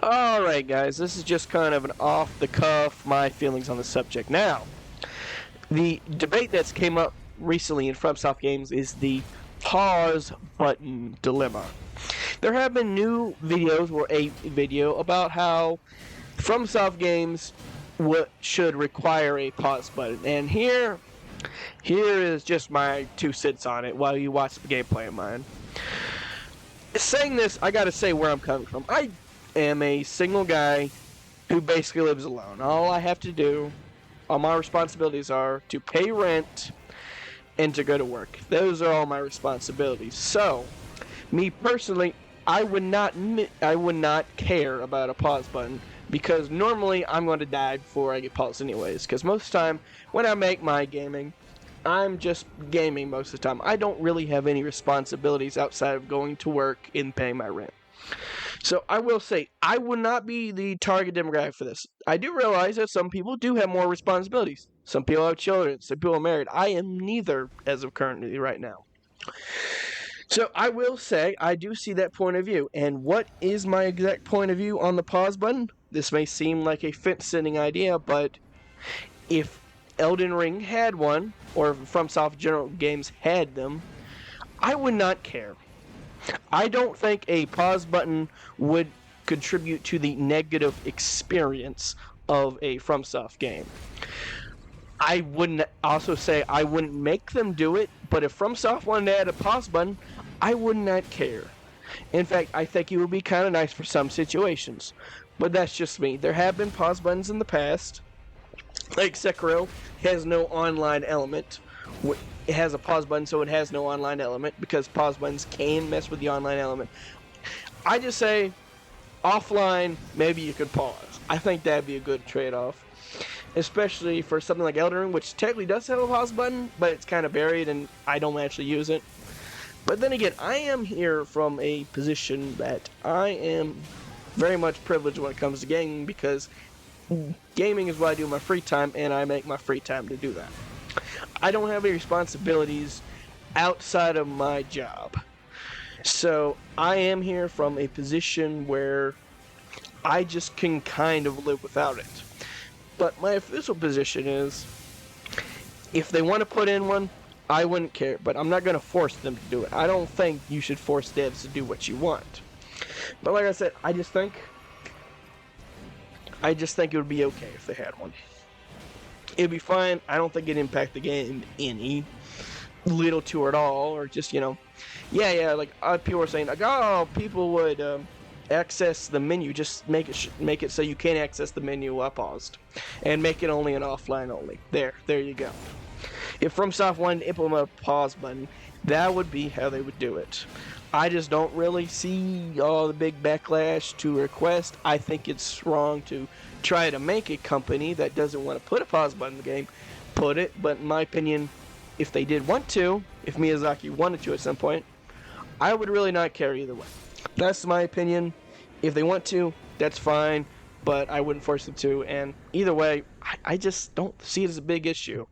Alright guys, this is just kind of an off-the-cuff, my feelings on the subject. Now, the debate that's came up recently in Fromsoft games is the pause button dilemma. There have been new videos, or a video, about how Fromsoft games should require a pause button. And here is just my 2 cents on it while you watch the gameplay of mine. Saying this, I gotta say where I'm coming from. I am a single guy who basically lives alone. All I have to do, all my responsibilities are to pay rent and to go to work. Those are all my responsibilities. So, me personally, I would not care about a pause button because normally I'm going to die before I get paused anyways. Because most of the time, when I make my gaming, I'm just gaming most of the time. I don't really have any responsibilities outside of going to work and paying my rent. So I will say, I would not be the target demographic for this. I do realize that some people do have more responsibilities. Some people have children, some people are married. I am neither as of currently right now. So I will say, I do see that point of view. And what is my exact point of view on the pause button? This may seem like a fence-sitting idea, but if Elden Ring had one, or FromSoft General Games had them, I would not care. I don't think a pause button would contribute to the negative experience of a FromSoft game. I wouldn't also say I wouldn't make them do it, but if FromSoft wanted to add a pause button, I would not care. In fact, I think it would be kind of nice for some situations. But that's just me. There have been pause buttons in the past. Like Sekiro has no online element. It has a pause button, so it has no online element because pause buttons can mess with the online element. I just say, offline, maybe you could pause. I think that'd be a good trade-off. Especially for something like Elden Ring, which technically does have a pause button, but it's kind of buried and I don't actually use it. But then again, I am here from a position that I am very much privileged when it comes to gaming because gaming is what I do in my free time, and I make my free time to do that. I don't have any responsibilities outside of my job. So I am here from a position where I just can kind of live without it. But my official position is, if they want to put in one, I wouldn't care, but I'm not going to force them to do it. I don't think you should force devs to do what you want. But like I said, I just think it would be okay if they had one. It'd be fine. I don't think it'd impact the game any little to or at all, or just, like people were saying, like, oh, people would access the menu. Just make it so you can't access the menu while paused, and make it only an offline only. There you go. If FromSoft wanted to implement a pause button, that would be how they would do it. I just don't really see all the big backlash to request. I think it's wrong to try to make a company that doesn't want to put a pause button in the game put it, but in my opinion, if they did want to, if Miyazaki wanted to at some point, I would really not care either way. That's my opinion. If they want to, that's fine, but I wouldn't force them to, and either way, I just don't see it as a big issue.